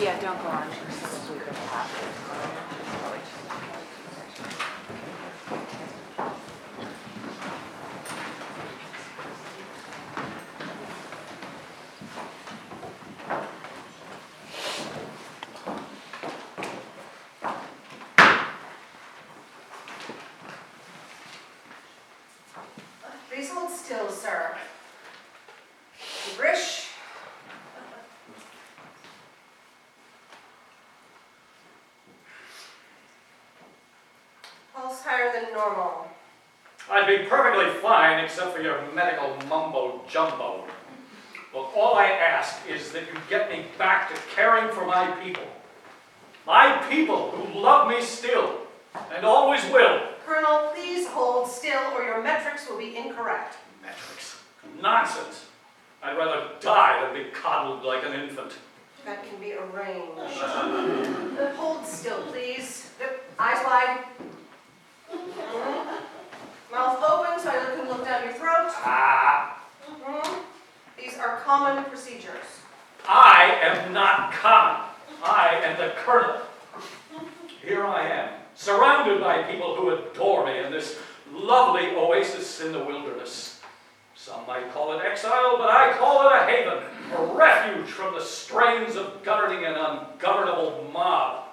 Yeah, don't go on. Please hold still, sir. Grish. Pulse higher than normal. I'd be perfectly fine except for your medical mumbo-jumbo. Well, all I ask is that you get me back to caring for my people. My people who love me still, and always will. Colonel, please hold still or your metrics will be incorrect. Metrics. Nonsense. I'd rather die than be coddled like an infant. That can be arranged. Hold still, please. Eyes wide. Mouth open so I can look down your throat. These are common procedures. I am not common. I am the colonel. Here I am, surrounded by people who adore me in this lovely oasis in the wilderness. Some might call it exile, but I call it a haven, a refuge from the strains of governing an ungovernable mob.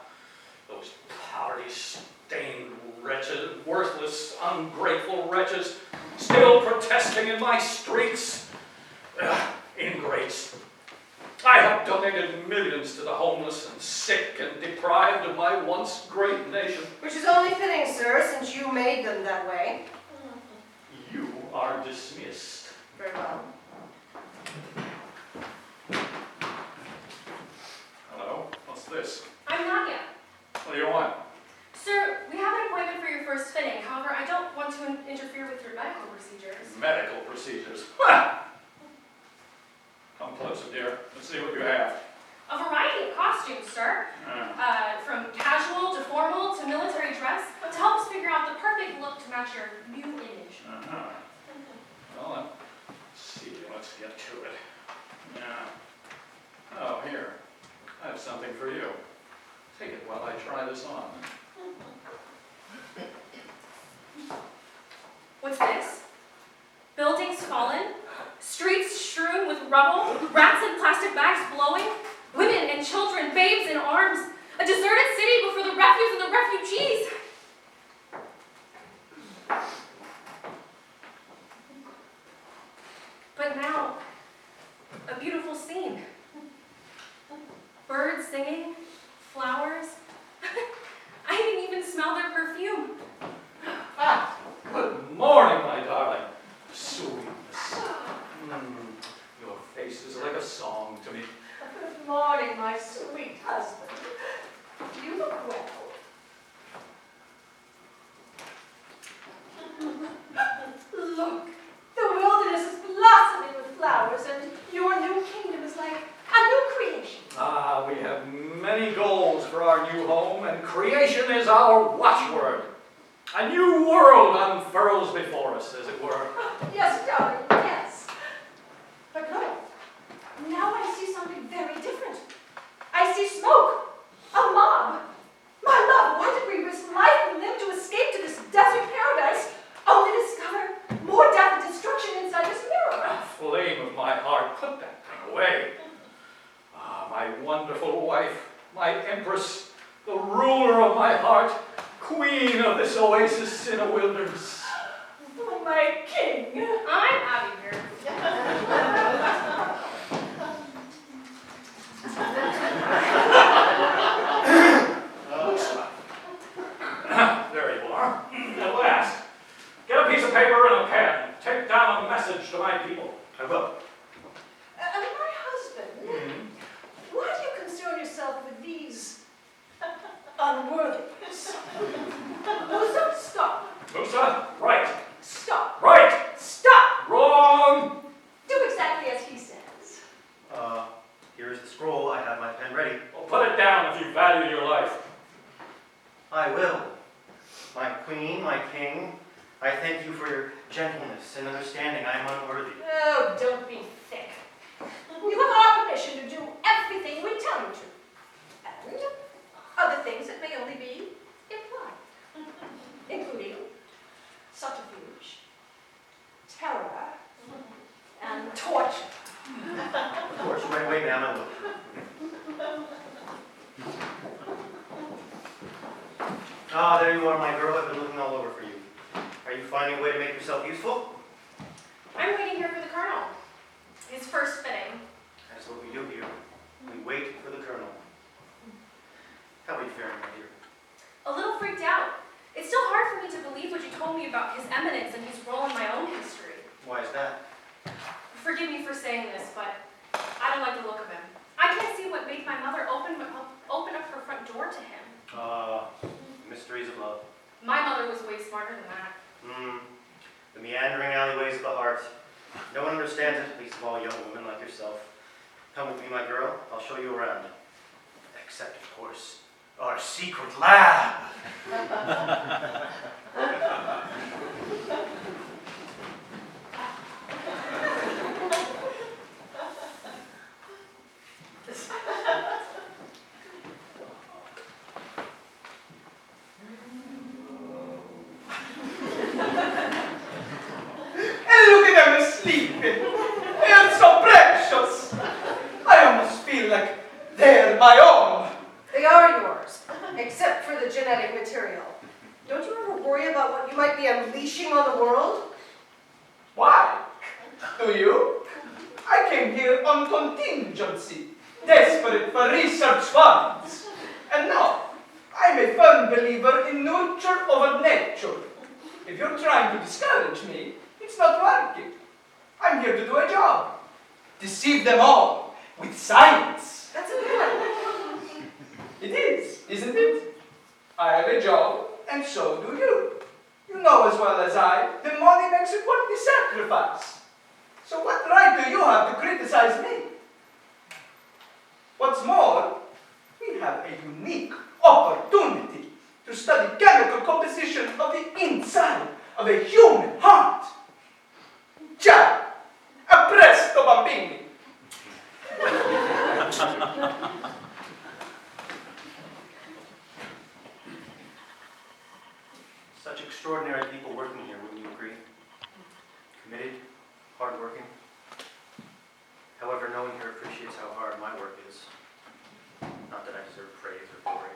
Those poverty-stained wretches, worthless, ungrateful wretches, still protesting in my streets. Ingrates. I have donated millions to the homeless and sick and deprived of my once great nation. Which is only fitting, sir, since you made them that way. You are dismissed. Very well. Hello? What's this? I'm Nadia. What do you want? Sir, we have an appointment for your first fitting. However, I don't want to interfere with your medical procedures. Medical procedures. Come closer, dear. Let's see what you have. A variety of costumes, sir. From casual to formal to military dress, to help us figure out the perfect look to match your new image. Well, let's see. Let's get to it. Yeah. Oh, here. I have something for you. Take it while I try this on. What's this? Buildings fallen, streets strewn with rubble, rats in plastic bags blowing, women and children, babes in arms, a deserted city before the refuse and the refugees. But now, a beautiful scene. Birds singing, flowers. I didn't even smell their perfume. Good morning, my darling. Sweetness. Your face is like a song to me. Good morning, my sweet husband. You look well. Look, the wilderness is blossoming with flowers, and your new kingdom is like a new creation. Ah, we have many goals for our new home, and creation is our watchword. A new world unfurls before us, as it were. Yes, darling, yes. But look, now I see something very different. I see smoke, a mob. My love, why did we risk life and limb to escape to this desert paradise, only to discover more death and destruction inside this mirror? Flame of my heart, put that thing away. Ah, my wonderful wife, my empress, the ruler of my heart, queen of this oasis in a wilderness. Oh, my king. I'm out of here. There you are. At last. Get a piece of paper and a pen. Take down a message to my people. I will. My husband, why do you concern yourself with these unworthiness? Musa, stop. Musa, right. Stop. Right. Stop. Wrong. Do exactly as he says. Here's the scroll. I have my pen ready. Well, put it down if you value your life. I will. My queen, my king, I thank you for your gentleness and understanding. I am unworthy. Oh, don't be thick. You have our permission to do everything we tell you to. other things that may only be implied, including subterfuge, terror, and torture. Of course, right away, ma'am, I will. Ah, there you are, my girl. I've been looking all over for you. Are you finding a way to make yourself useful? I'm waiting here for the Colonel. His first fitting. That's what we do here. We wait for the Colonel. How are you faring, my dear? A little freaked out. It's still hard for me to believe what you told me about His Eminence and his role in my own history. Why is that? Forgive me for saying this, but I don't like the look of him. I can't see what made my mother open up her front door to him. Mysteries of love. My mother was way smarter than that. The meandering alleyways of the heart. No one understands it, least of all young women like yourself. Come with me, my girl. I'll show you around. Except, of course, our secret lab. And look at them sleeping. They are so precious. I almost feel like they're my own. They are yours, except for the genetic material. Don't you ever worry about what you might be unleashing on the world? Why? Do you? I came here on contingency, desperate for research funds. And now, I'm a firm believer in nurture over nature. If you're trying to discourage me, it's not working. I'm here to do a job. Deceive them all with science. That's important. It is, isn't it? I have a job, and so do you. You know as well as I, the money makes it worth the sacrifice. So what right do you have to criticize me? What's more, we have a unique opportunity to study chemical composition of the inside of a human heart. Ciao! A presto, bambini! Such extraordinary people working here, wouldn't you agree? Committed, hardworking. However, no one here appreciates how hard my work is. Not that I deserve praise or glory.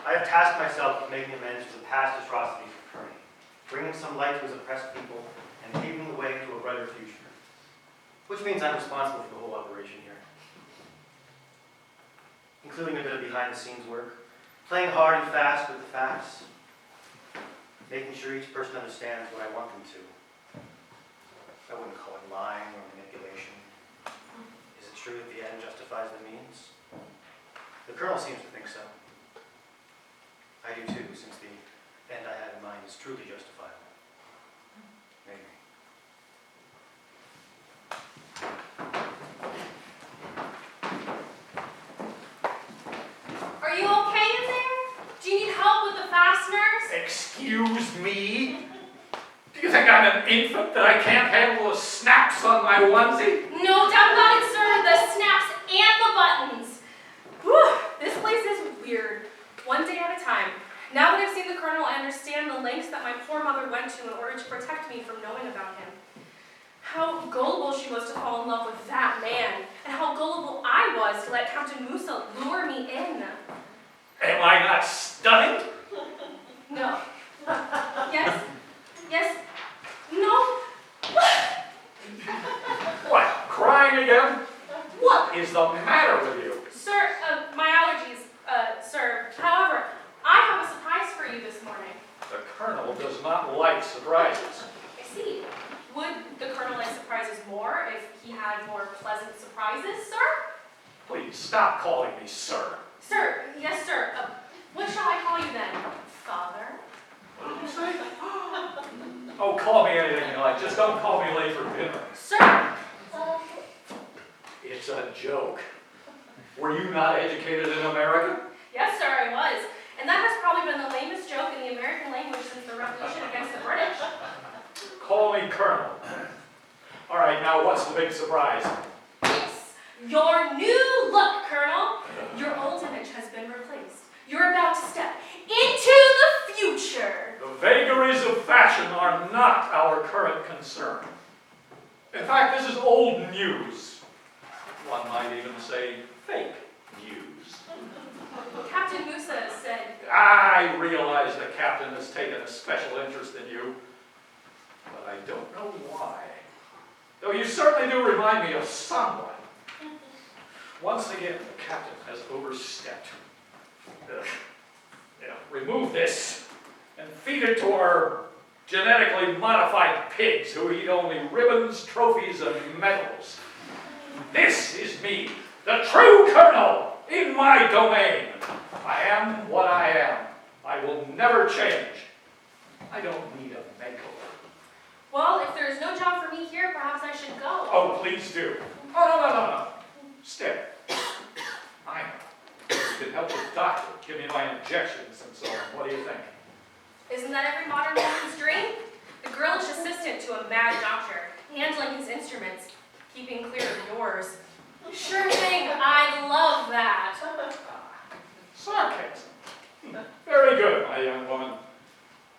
I have tasked myself with making amends for the past atrocities of Kearney, bringing some light to his oppressed people, and paving the way to a brighter future. Which means I'm responsible for the whole operation here. Including a bit of behind-the-scenes work, playing hard and fast with the facts, making sure each person understands what I want them to. I wouldn't call it lying or manipulation. Is it true that the end justifies the means? The Colonel seems to think so. I do too, since the end I had in mind is truly justifiable. Maybe. Are you okay in there? Do you need help with the fasteners? Excuse me? Do you think I'm an infant that I can't handle the snaps on my onesie? No doubt about it, sir. The snaps and the buttons. Whew, this place is weird. One day at a time. Now that I've seen the Colonel, I understand the lengths that my poor mother went to in order to protect me from knowing about him. How gullible she was to fall in love with that man, and how gullible I was to let Captain Musa lure me in. Am I not stunning? No. Yes. Yes. No. What, crying again? What? Is the matter with you? Sir, my allergies, sir. However, I have a surprise for you this morning. The Colonel does not like surprises. I see. Would the Colonel like surprises more if he had more pleasant surprises, sir? Please, stop calling me sir. Sir, yes, sir. What shall I call you then? Father? What did you say? Oh, call me anything you like. Just don't call me late for dinner. Sir! It's a joke. Were you not educated in America? Yes, sir, I was. And that has probably been the lamest joke in the American language since the Revolution against the British. Call me Colonel. All right, now what's the big surprise? Yes, your new look, Colonel. You're old and fashion are not our current concern. In fact, this is old news. One might even say fake news. Captain Musa said, I realize the captain has taken a special interest in you, but I don't know why. Though you certainly do remind me of someone. Once again, the captain has overstepped. Remove this and feed it to our genetically modified pigs who eat only ribbons, trophies, and medals. This is me, the true colonel, in my domain. I am what I am. I will never change. I don't need a makeover. well, if there is no job for me here, perhaps I should go. Oh, please do. Oh, no. Stay. I know. You can help the doctor, give me my injections and so on. What do you think? Isn't that every modern woman's dream? The girlish assistant to a mad doctor, handling his instruments, keeping clear of doors. Sure thing, I love that. Sarcasm. Very good, my young woman.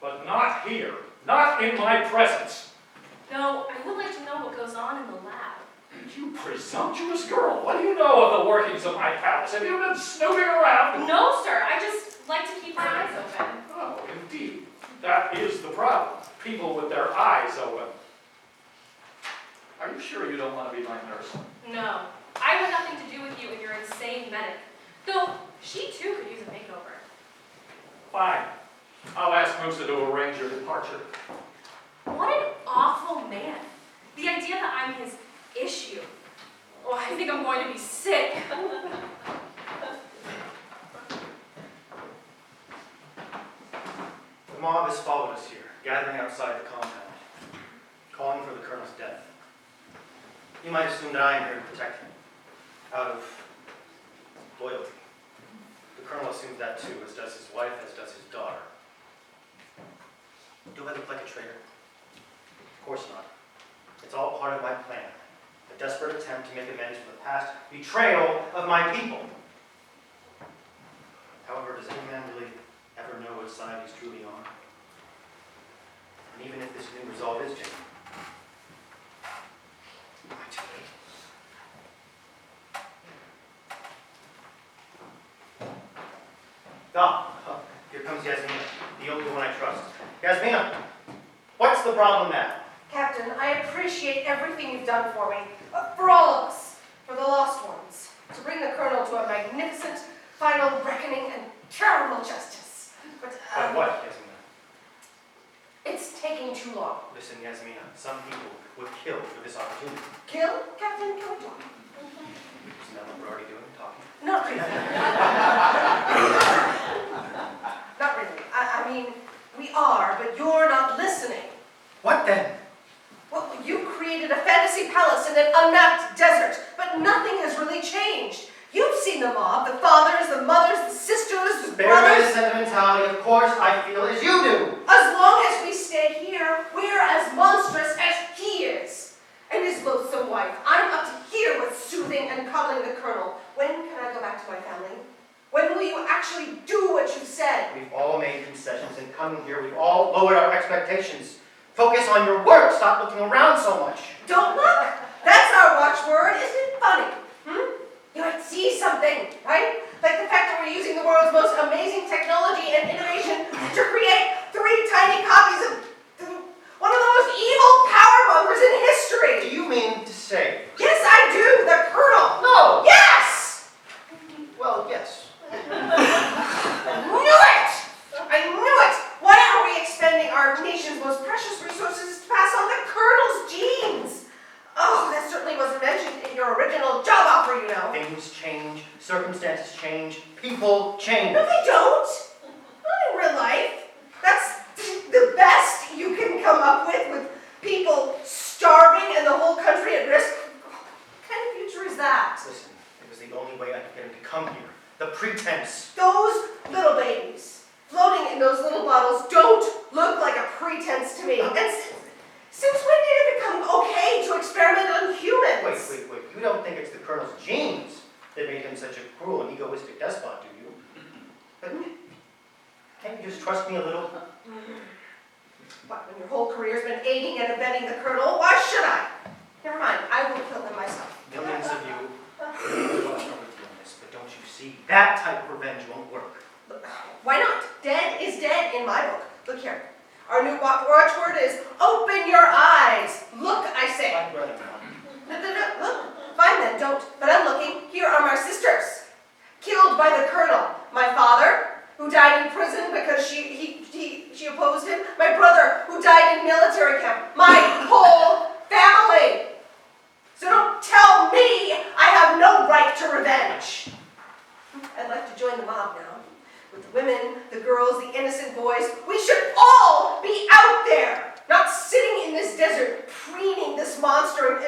But not here. Not in my presence. No, I would like to know what goes on in the lab. You presumptuous girl. What do you know of the workings of my palace? Have you been snooping around? No, sir, I just like to keep my eyes open. Oh, indeed. That is the problem. People with their eyes open. Are you sure you don't want to be my nurse? No, I have nothing to do with you and your insane medic. Though, she too could use a makeover. Fine. I'll ask Musa to arrange your departure. What an awful man. The idea that I'm his issue. Oh, I think I'm going to be sick. The mob has followed us here, gathering outside the compound, calling for the colonel's death. You might assume that I am here to protect him, out of loyalty. The colonel assumes that too, as does his wife, as does his daughter. Do I look like a traitor? Of course not. It's all part of my plan. A desperate attempt to make amends for the past betrayal of my people. However, does any man really ever know what side he's truly on? And even if this new resolve is genuine, am I too late? Here comes Yasmina, the only one I trust. Yasmina, what's the problem now? Captain, I appreciate everything you've done for me, for all of us, for the lost ones, to bring the colonel to a magnificent final reckoning and terrible justice. But What, Yasmina? it's taking too long. Listen, Yasmina, some people would kill for this opportunity. Kill? Captain, can we talk? Isn't that what we're already doing, talking? Not really. Not really. I mean, we are, but you're not listening. What then? Well, you created a fantasy palace in an unmapped desert, but nothing has really changed. You've seen the mob, the fathers, the mothers, the sisters, the Spare me the brothers. sentimentality, of course I feel as you do. As long as we stay here, we're as monstrous as he is. And his loathsome wife. I'm up to here with soothing and coddling the colonel. When can I go back to my family? When will you actually do what you said? We've all made concessions, and coming here, we've all lowered our expectations. Focus on your work. Stop looking around so much. Don't look. That's our watchword. Isn't it funny? You might see something, right? Like the fact that we're using the world's most amazing technology and innovation to create 3 tiny copies of one of the most evil power mongers in history. Do you mean to say? Yes, I do. The colonel. No! Yes! Well, yes. I knew it! I knew it! Why are we expending our nation's most precious resources to pass on the colonel's genes? Oh, that certainly wasn't mentioned in your original job offer, you know. Things change, circumstances change, people change. No, they don't. Not in real life. That's the best you can come up with people starving and the whole country at risk. What kind of future is that? Listen, it was the only way I could get him to come here. The pretense. Those little babies floating in those little bottles don't look like a pretense to me. And since when did it become okay to experiment on humans? Wait. You don't think it's the colonel's genes that made him such a cruel and egoistic despot, do you? But can't you just trust me a little? What, when your whole career's been aiding and abetting the Colonel? Why should I? Never mind, I will kill him myself. Millions of you lost over doing this, but don't you see? That type of revenge won't work. Why not? Dead is dead in my book. Look here. Our new watchword is open your eyes. Look, I say. I'd rather not. No, look. Fine then, don't. But I'm looking. Here are my sisters. Killed by the Colonel. My father, who died in prison because she opposed him. My brother, who died in military camp. My whole family. So don't tell me I have no right to revenge. I'd like to join the mob now. With the women, the girls, the innocent boys. We should all be out there, not sitting in this desert, preening this monster and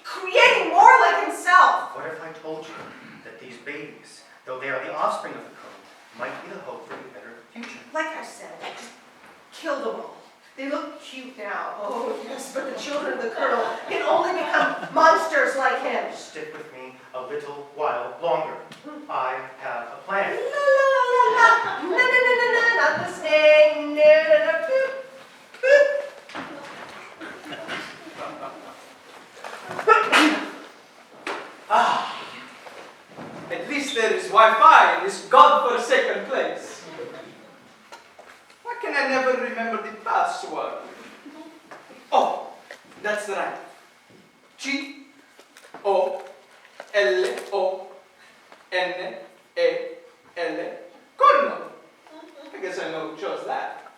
creating more like himself. What if I told you that these babies, though they are the offspring of the Colonel, might be the hope for a better future? Like I said, just kill them all. They look cute now. Oh, yes, but the children of the Colonel can only become monsters like him. Stick with me a little while longer. I have a plan. La, not the snake. At least there is Wi-Fi in this godforsaken place. Why can I never remember the password? Oh, that's right. Colonel. Colonel. I guess I know who chose that.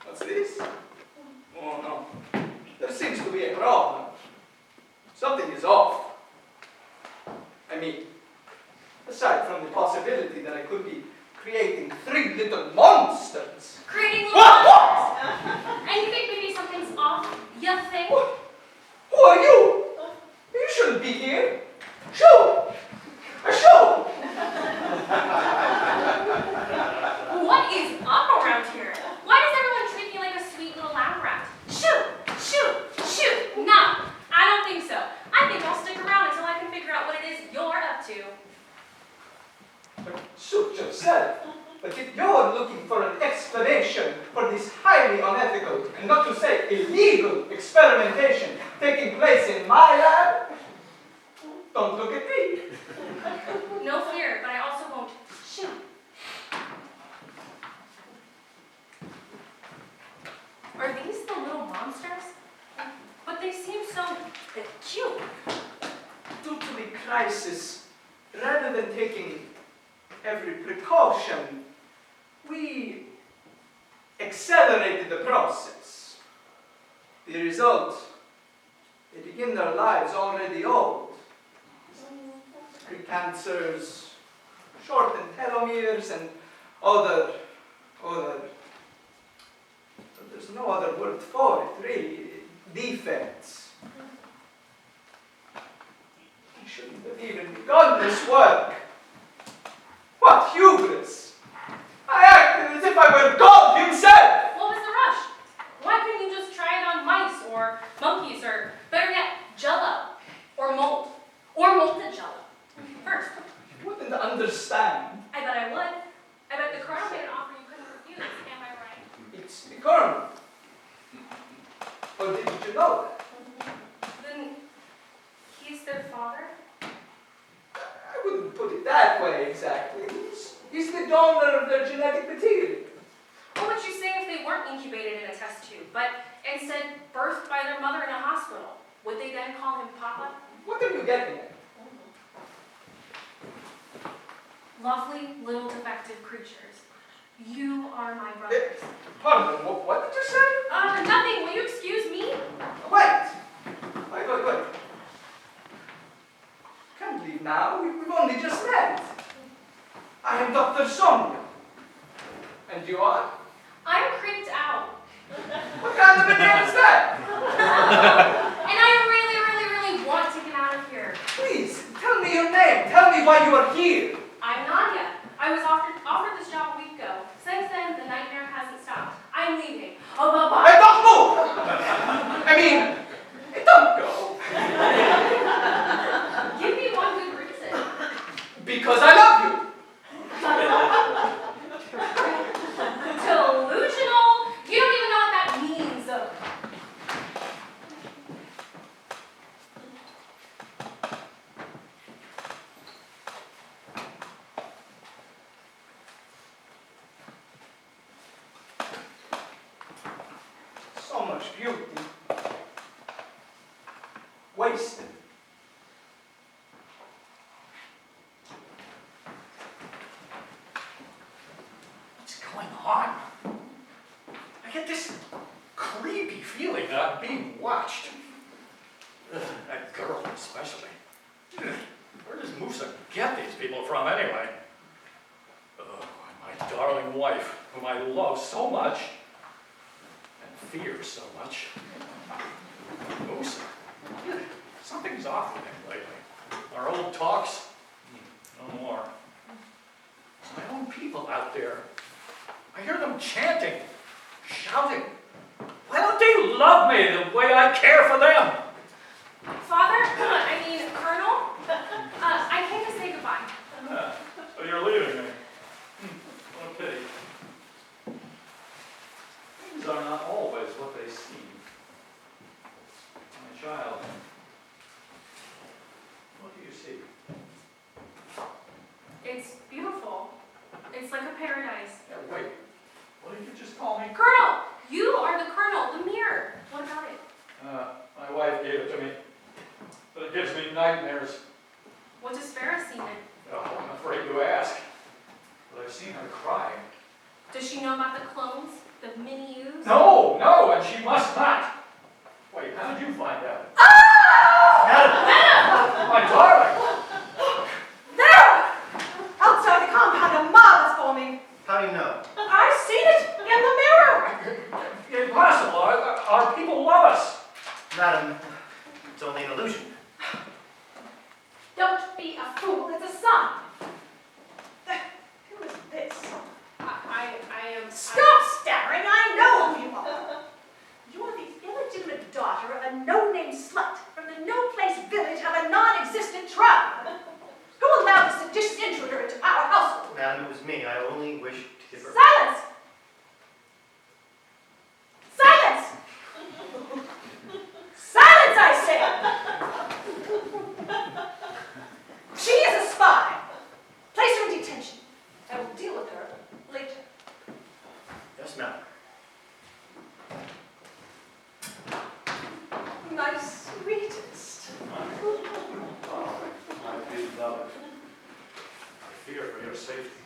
What's this? Oh no. There seems to be a problem. Something is off. I mean, aside from the possibility that I could be creating 3 little monsters. Creating little monsters. And you think maybe something's off? You think? What? Who are you? You shouldn't be here. Shoo! A shoo! What is up around here? Why does everyone treat me like a sweet little lab rat? Shoot! Shoot! Shoot! No, I don't think so. I think I'll stick around until I can figure out what it is you're up to. Suit yourself. But if you're looking for an explanation for this highly unethical, and not to say illegal, experimentation taking place in my lab, don't look at me. No fear, but I also won't shoot. Are these the little monsters? But they seem so cute. Due to the crisis, rather than taking every precaution, we accelerated the process. The result, they begin their lives already old. Precancers, shortened telomeres, and other, there's no other word for it, really, defects. I shouldn't have even begun this work. What hubris! I acted as if I were God himself! What was the rush? Why couldn't you just try it on mice or monkeys or, better yet, Jell-O or mold or molten Jell-O first? You wouldn't understand. I bet I would. I bet the Colonel made an offer you couldn't refuse. Am I right? It's the Colonel. Or didn't you know that? Then he's their father? I wouldn't put it that way exactly. He's the donor of their genetic material. What would you say if they weren't incubated in a test tube, but instead birthed by their mother in a hospital? Would they then call him Papa? What are you getting at? Lovely little defective creatures. You are my brothers. Pardon, what did you say? Nothing. Will you excuse me? Wait. Can't leave now. We've only just met. I am Dr. Sonia. And you are? I'm creeped out. What kind of a name is that? And I really want to get out of here. Please, tell me your name. Tell me why you are here. I'm Nadia. I was offered this job a week ago. Since then, the nightmare hasn't stopped. I'm leaving. Oh, bye-bye. Hey, don't move! I mean, don't go. Give me one good reason. Because I love you. To beauty wasted. What's going on? I get this creepy feeling that I'm being watched. Ugh, that girl especially. Ugh, where does Musa get these people from anyway? Oh, my darling wife, whom I love so much and fear so much. Musa, something's off with him lately. Our old talks, no more. My own people out there, I hear them chanting, shouting. Why don't they love me the way I care for them? Father, Colonel, I came to say goodbye. So you're leaving me. What a pity. Things are not always what they seem. My child, what do you see? It's beautiful. It's like a paradise. Yeah, wait, what did you just call me? Colonel, you are the Colonel, the mirror. What about it? My wife gave it to me, but it gives me nightmares. What does Farah see in it? Oh, I'm afraid to ask, but I've seen her crying. Does she know about the clones, the mini-yous? No, and she must not. Wait, how did you find out? Madam! My darling! There! Outside the compound, a mob is forming. How do you know? I've seen it in the mirror. Impossible. Our people love us. Madam, it's only an illusion. Don't be a fool, it's a sign. Who is this? I am... Stop stammering, I know who you are. You're the illegitimate daughter of a no-name slut from the no-place village of a non-existent tribe. Who allowed this seditious intruder into our household? Madam, it was me. I only wished to give her... Silence! Silence! Silence, I say! She is a spy. Place her in detention. I will deal with her later. Yes, madam. My sweetest. Oh, my beloved. I fear for your safety.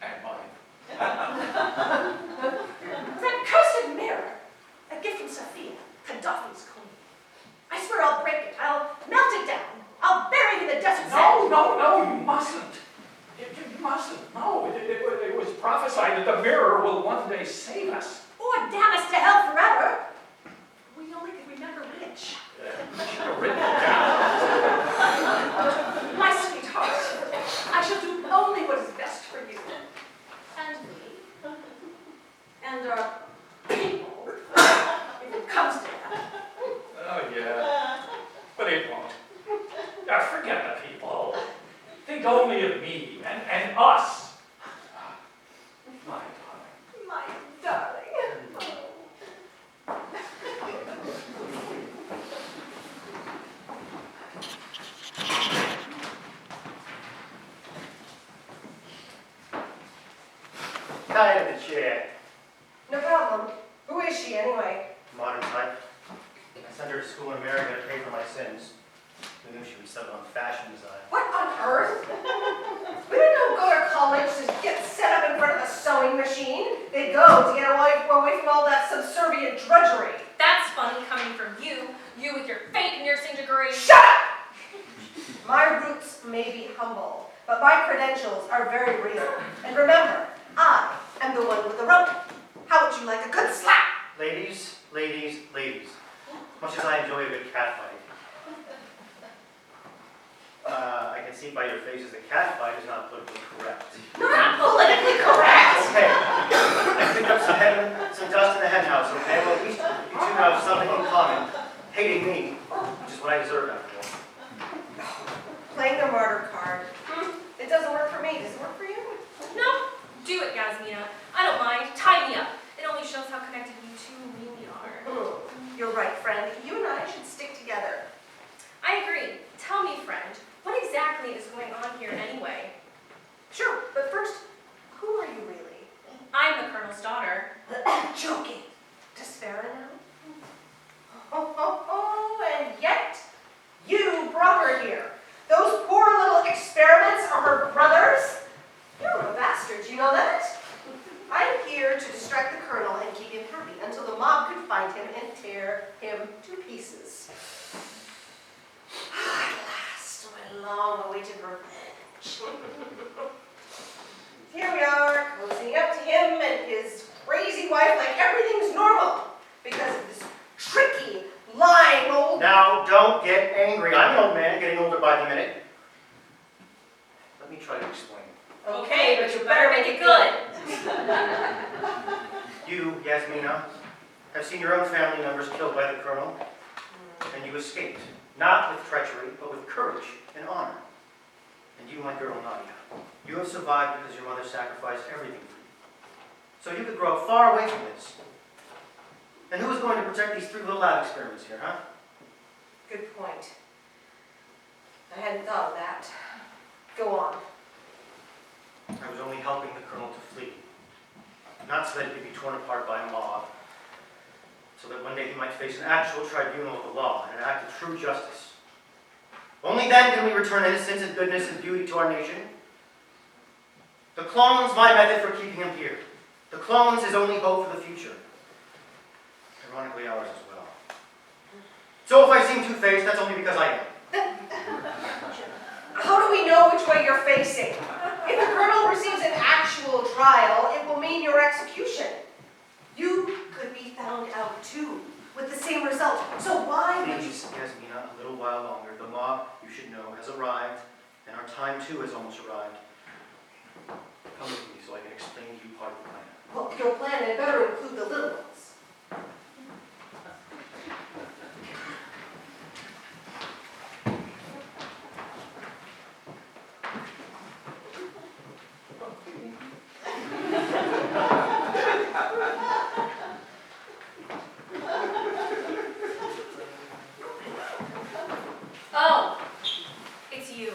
And mine. That cursed mirror. A gift from Sophia, Gaddafi's queen. I swear I'll break it. I'll melt it down. I'll bury it in the desert sand. No, you mustn't. You mustn't. No, it was prophesied that the mirror will one day save us. Or damn us to hell forever. We only could remember which. You should have written it down. My sweetheart, I shall do only what is best for you. And me. And our people. If it comes to that. Oh, yeah. But it won't. Forget the people. Think only of me and us. My darling. My darling. Tie into the chair. No problem. Who is she anyway? Modern type. I sent her to school in America to pay for my sins. Who knew she would settle on fashion design? What on earth? We didn't go to college to get set up in front of a sewing machine. They go to get away from all that subservient drudgery. That's funny coming from you. You with your fake nursing degree. Shut up! My roots may be humble, but my credentials are very real. And remember, I am the one with the rope. How would you like a good slap? Ladies. Much as I enjoy a good cat fight. I can see by your faces that cat fight is not politically correct. Not politically correct! Okay. I picked up some dust in the hen house, okay? Well, at least you two have something in common. Hating me, which is what I deserve after all. Playing the martyr card. It doesn't work for me. Does it work for you? No, do it, Yasmina. I don't mind. Tie me up. It only shows how connected you two really are. You're right, friend. You and I should stick together. I agree. Tell me, friend, what exactly is going on here anyway? Sure, but first, who are you really? I'm the Colonel's daughter. Joking. Does Farah know? distract the colonel and keep him happy until the mob could find him and tear him to pieces. At last, my long-awaited revenge. Here we are, cozying up to him and his crazy wife like everything's normal because of this tricky, lying old... Now, don't get angry. I'm an old man, getting older by the minute. Let me try to explain. Okay, but you better make it good. You, Yasmina, have seen your own family members killed by the colonel, and you escaped. Not with treachery, but with courage and honor. And you, my girl Nadia, you have survived because your mother sacrificed everything for you. So you could grow far away from this. And who is going to protect these 3 little lab experiments here, huh? Good point. I hadn't thought of that. Go on. I was only helping the colonel to flee. Not so that he could be torn apart by a mob. So that one day he might face an actual tribunal of the law and an act of true justice. Only then can we return innocence and goodness and beauty to our nation. The clone's my method for keeping him here. The clone's his only hope for the future. Ironically, ours as well. So if I seem two-faced, that's only because I am. How do we know which way you're facing? If the colonel receives an actual trial, it will mean your execution. You could be found out too, with the same result. So why would you... Please, Yasmina, a little while longer. The mob, you should know, has arrived, and our time too has almost arrived. Come with me so I can explain to you part of the plan. Well, your plan had better include the little ones. Oh, it's you.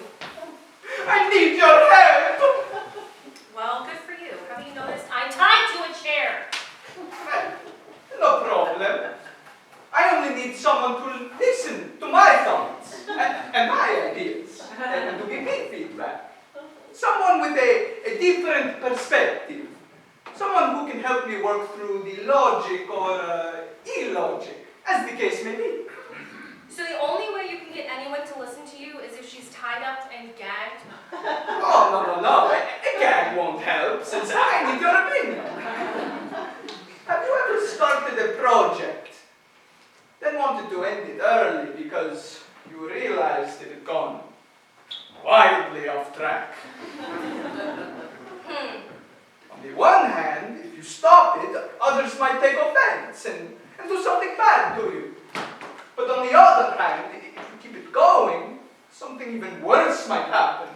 I need your help! Well, good for you. Have you noticed I'm tied to a chair? No problem. I only need someone to listen to my thoughts and my ideas and to give me feedback. Someone with a different perspective. Someone who can help me work through the logic or illogic, as the case may be. So the only way you can get anyone to listen to you is if she's tied up and gagged? Oh, no. A gag won't help, since I need your opinion. Have you ever started a project, then wanted to end it early because you realized it had gone wildly off track? On the one hand, if you stop it, others might take offense and do something bad to you. But on the other hand, if you keep it going, something even worse might happen.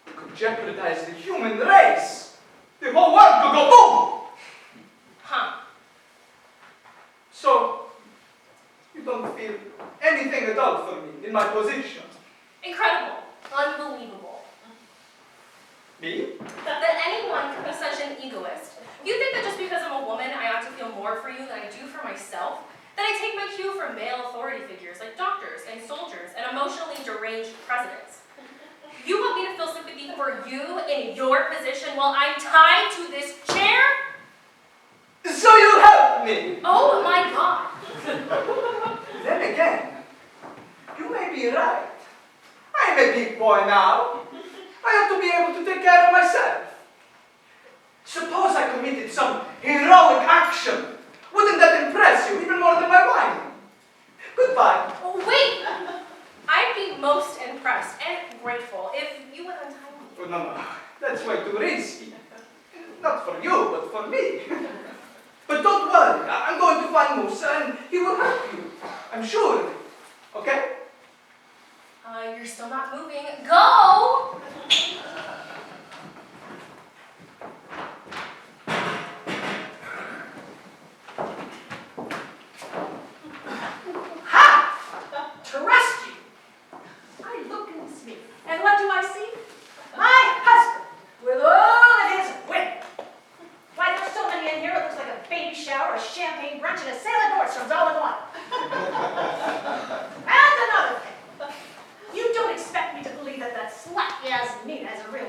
You could jeopardize the human race. The whole world could go boom! Huh. So, you don't feel anything at all for me in my position. Incredible. Unbelievable. Me? That anyone could be such an egoist. You think that just because I'm a woman, I ought to feel more for you than I do for myself? That I take my cue from male authority figures like doctors and soldiers and emotionally deranged presidents. You want me to feel sympathy for you in your position while I'm tied to this chair? So you help me! Oh my God. Then again, you may be right. I'm a big boy now. I have to be able to take care of myself. Suppose I committed some heroic action. Wouldn't that impress you even more than my whining? Goodbye. Oh, wait! I'd be most impressed and grateful if you would untie me. Oh, no. That's way too risky. Not for you, but for me. But don't worry. I'm going to find Musa and he will help you. I'm sure of it. Okay? You're still not moving. Go! Trust you. I look in this mirror, and what do I see? My husband, with all of his women. Why, there's so many in here, it looks like a baby shower, a champagne brunch, and a sale at Nordstrom's all in one. And another thing. You don't expect me to believe that that slut Yasmina is a real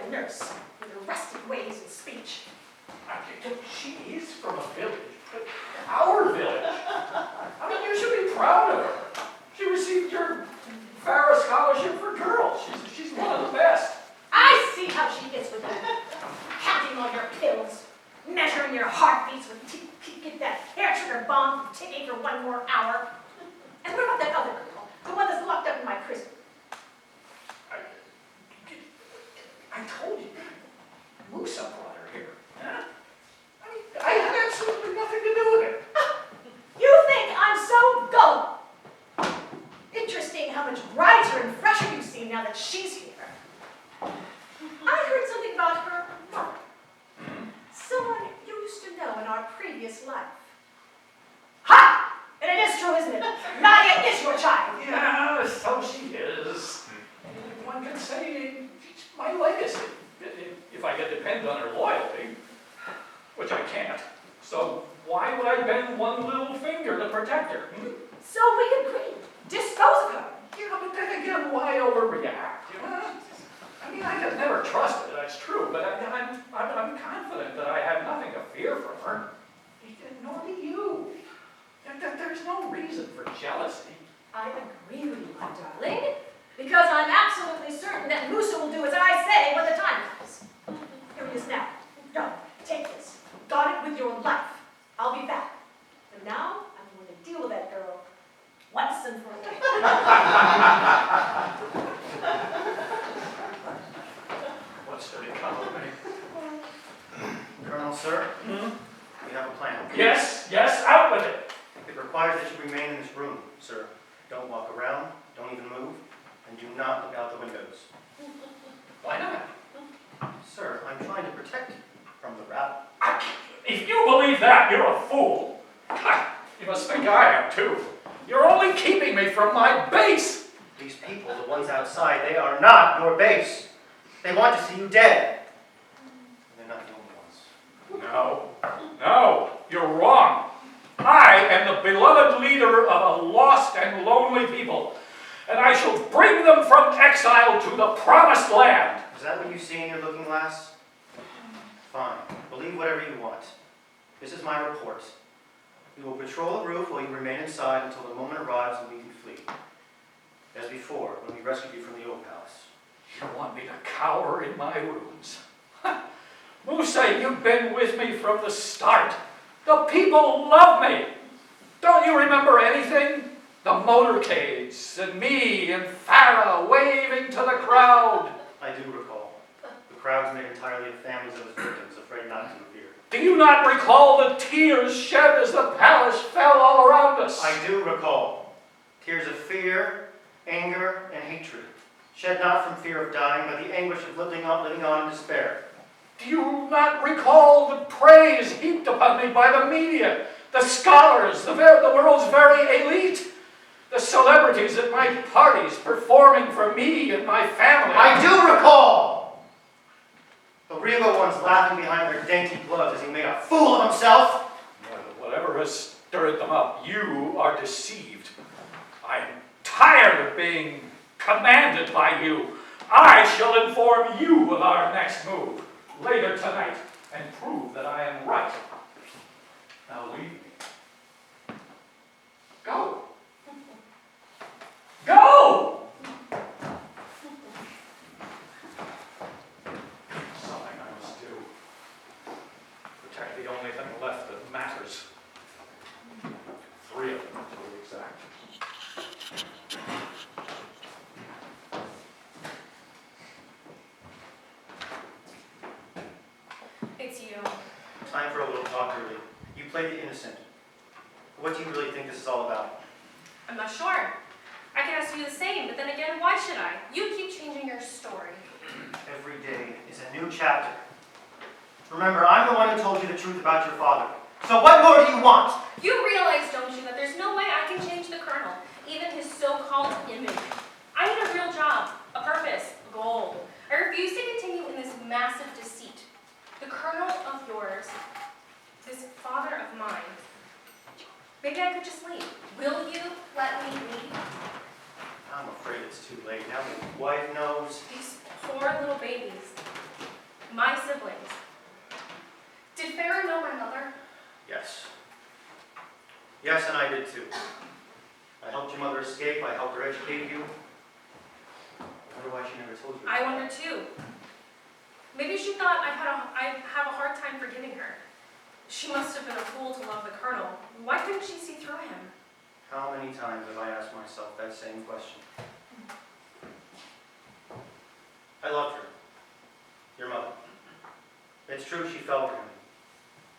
She is from a village, but our village. I mean, you should be proud of her. She received your Farrah Scholarship for Girls. She's one of the best. I see how she is with you. Counting all your pills, measuring your heartbeats with get that hair trigger bomb from ticking for 1 more hour. And what about that other girl, the one that's locked up in my prison? I told you, Musa brought her here. Huh? I mean, I had absolutely nothing to do with it. You think I'm so gullible? Interesting how much brighter and fresher you seem now that she's here. I heard something about her mother. Someone you used to know in our previous life. Ha! And it is true, isn't it? Nadia is your child. Yeah, so she is. One could say it's my legacy, if I could depend on her loyalty, which I can't. So why would I bend one little finger to protect her? So we agree. Dispose of her. Yeah, but then again, why overreact? I mean, I have never trusted her, that's true, but I'm confident that I have nothing to fear from her. Nor do you. There's no reason for jealousy. I agree with you, my darling, because I'm absolutely certain that Musa will do as I say when the time comes. Here it is now. No, take this. Guard it with your life. I'll be back. But now, I'm going to deal with that girl once and for all. What's to become of me? Colonel, sir, we have a plan. Yes, out with it. It requires that you remain in this room, sir. Don't walk around, don't even move, and do not look out the windows. Why not? Sir, I'm trying to protect you from the rabble. If you believe that, you're a fool. You must think I am too. You're only keeping me from my base. These people, the ones outside, they are not your base. They want to see you dead. They're not the only ones. No, you're wrong. I am the beloved leader of a lost and lonely people, and I shall bring them from exile to the promised land. Is that what you see in your looking glass? Fine. Believe whatever you want. This is my report. We will patrol the roof while you remain inside until the moment arrives when we can flee. As before, when we rescued you from the old palace. You want me to cower in my rooms? Musa, you've been with me from the start. The people love me. Don't you remember anything? The motorcades, and me and Farrah waving to the crowd. I do recall. The crowds made entirely of families of his victims, afraid not to appear. Do you not recall the tears shed as the palace fell all around us? I do recall. Tears of fear, anger, and hatred. Shed not from fear of dying, but the anguish of living on in despair. Do you not recall the praise heaped upon me by the media, the scholars, the world's very elite, the celebrities at my parties performing for me and my family? I do recall! The regal ones laughing behind their dainty gloves as he made a fool of himself. Whatever has stirred them up, you are deceived. I'm tired of being commanded by you. I shall inform you of our next move later tonight and prove that I am right. Now leave me. Go. Go! Something I must do. Protect the only thing left that matters. 3 of them, to be exact. It's you. Time for a little talk, really. You play the innocent. What do you really think this is all about? I'm not sure. I can ask you the same, but then again, why should I? You keep changing your story. Every day is a new chapter. Remember, I'm the one who told you the truth about your father. So what more do you want? You realize, don't you, that there's no way I can change the Colonel, even his so-called image. I need a real job, a purpose, a goal. I refuse to continue in this massive deceit. The Colonel of yours, this father of mine. Maybe I could just leave. Will you let me leave? I'm afraid it's too late. Now my wife knows. These poor little babies. My siblings. Did Farrah know Yes. Yes, and I did too. I helped your mother escape. I helped her educate you. I wonder why she never told you. I wonder too. Maybe she thought I'd have a hard time forgiving her. She must have been a fool to love the Colonel. Why couldn't she see through him? How many times have I asked myself that same question? I loved her. Your mother. It's true she fell for him,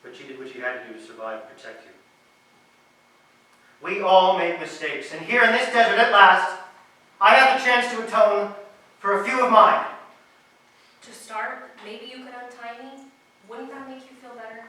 but she did what she had to do to survive and protect you. We all make mistakes, and here in this desert at last, I have the chance to atone for a few of mine. To start, maybe you could untie me? Wouldn't that make you feel better?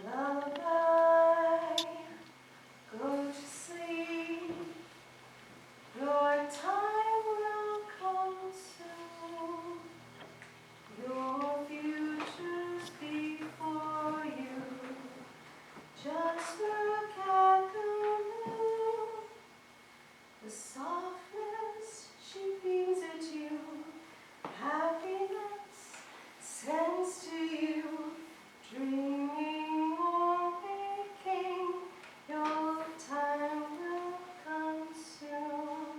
Lullaby, go to sleep. Your time will come soon. Your future's before you. Just look at the moon. The softness she beams at you. Happiness sends to you. Dreaming or waking, your time will come soon.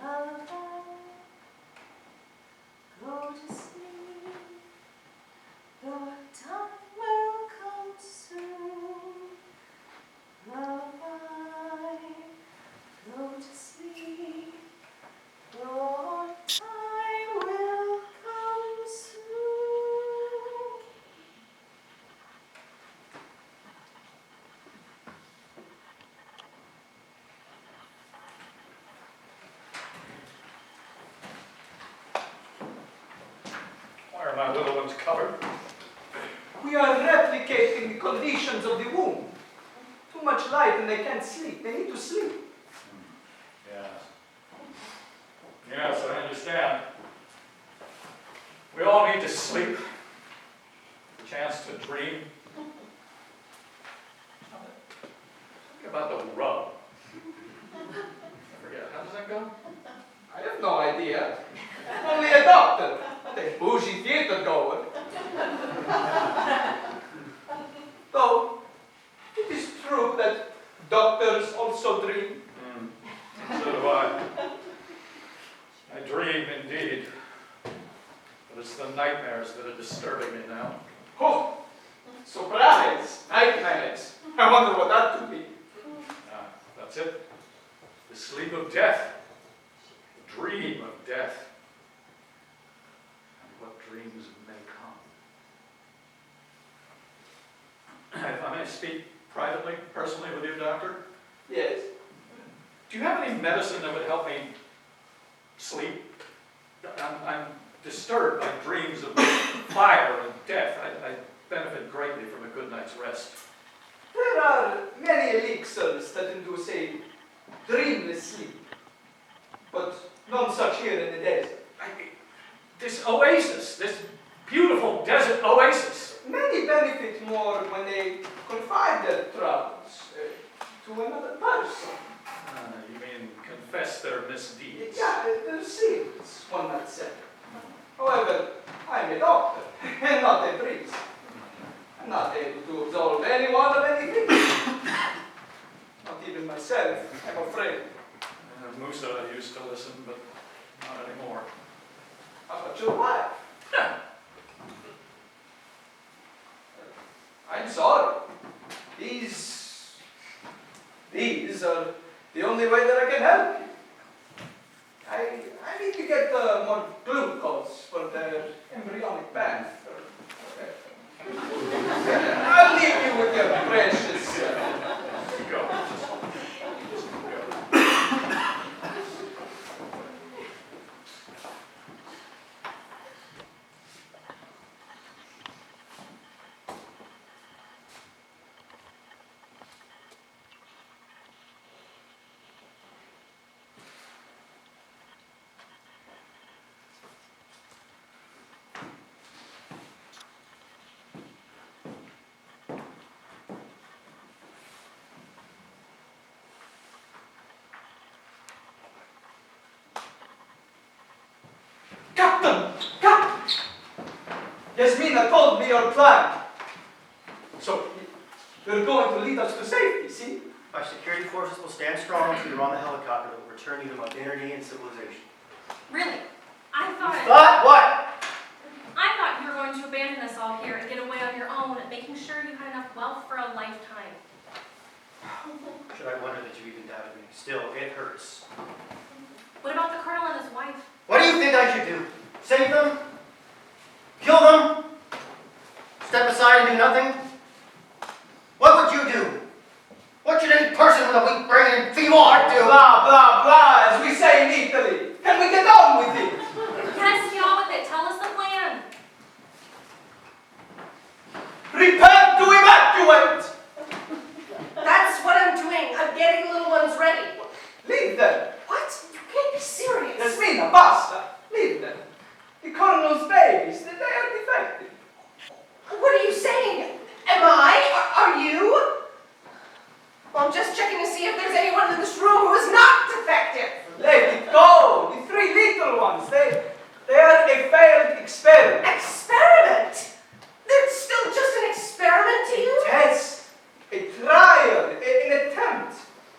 Lullaby, go to sleep. Your time will come soon. Lullaby, go to sleep. Your time will come soon. Why are my little ones covered? We are replicating the conditions of the womb. Too much light and they can't sleep. They need to sleep. Yes. Yes, I understand. We all need to sleep. A chance to dream. Think about the rub. I forget. How does that go? I have no idea. Only a doctor, not a bougie theater goer. Though, it is true that doctors also dream. So do I. I dream indeed. But it's the nightmares that are disturbing me now. Oh, surprise! Nightmares. I wonder what that could be. Ah, that's it. The sleep of death. The dream of death. And what dreams may come. If I may speak privately, personally with you, Doctor, Yes. do you have any medicine that would help me sleep? I'm disturbed by dreams of fire and death. I benefit greatly from a good night's rest. There are many elixirs that induce a dreamless sleep, but none such here in the desert. This oasis, this beautiful desert oasis. Many benefit more when they confide their troubles to another person. You mean confess their misdeeds? Yeah, their sins, one might say. However, I'm a doctor, and not a priest. I'm not able to absolve anyone of anything. Not even myself, I'm afraid. Musa used to listen, but not anymore. How about your wife? I'm sorry. These are the only way that I can help you. I need to get more glucose for their embryonic bath. I'll leave you with your precious. Go. Mina told me your plan. So, you're going to lead us to safety, see? My security forces will stand strong until you're on the helicopter that will return you to modernity and civilization. Really? I thought What? I thought you were going to abandon us all here and get away on your own, making sure you had enough wealth for a lifetime. Should I wonder that you even doubted me? Still, it hurts. What about the colonel and his wife? What do you think I should do? Save them? Kill them? Step aside and do nothing? What would you do? What should any person with a weak brain and feeble heart do? Blah, blah, blah, as we say in Italy. Can we get on with it? Yes, get on with it. Tell us the plan. Prepare to evacuate! That's what I'm doing. I'm getting little ones ready. Leave them. What? You can't be serious. Yasmina, basta. Leave them. The colonel's babies, they are defective. What are you saying? Am I? Are you? Well, I'm just checking to see if there's anyone in this room who is not defective. Let it go. The three little ones, they are a failed experiment. Experiment? They're still just an experiment to you? Test, a trial, an attempt.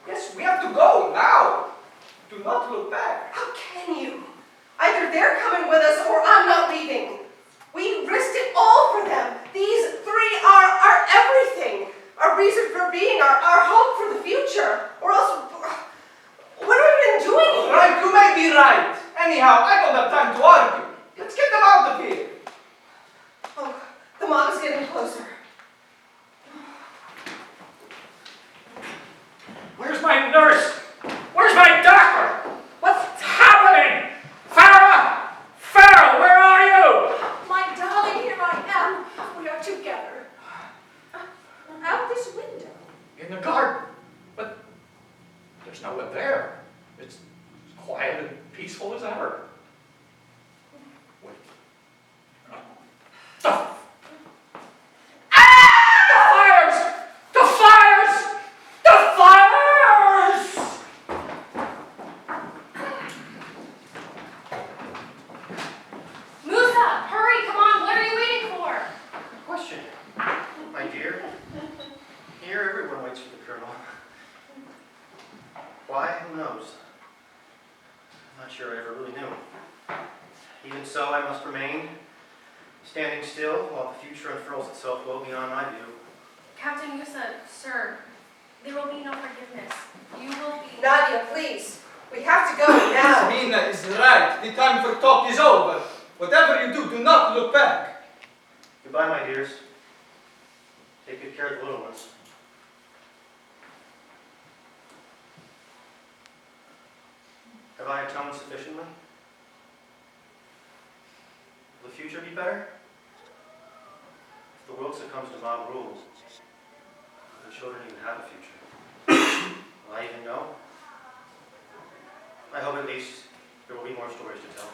Yes, we have to go now. Do not look back. How can you? Either they're coming with us or I'm not leaving. We risked it all for them. These three are everything. Our reason for being, our hope for the future. Or else, what have we been doing here? Right, you may be right. Anyhow, I don't have time to argue. Let's get them out of here. Oh, the mob is getting closer. Where's my nurse? Where's my doctor? What's Happening! Farah! Farah, where are you? My darling, here I am. We are together. Out this window. In the garden. But there's no one there. It's quiet and peaceful as ever. Wait. The fires! The fires! The fires! Musa, hurry, come on. What are you waiting for? Good question, my dear. Here, everyone waits for the colonel. Why? Who knows? I'm not sure I ever really knew. Even so, I must remain standing still while the future unfurls itself well beyond my view. Captain Musa, sir, there will be no forgiveness. You will be... Nadia, please. We have to go now. Mina is right. The time for talk is over. Whatever you do not look back. Goodbye, my dears. Take good care of the little ones. Have I atoned sufficiently? Will the future be better? If the world succumbs to mob rule, will the children even have a future? Will I even know? I hope at least there will be more stories to tell.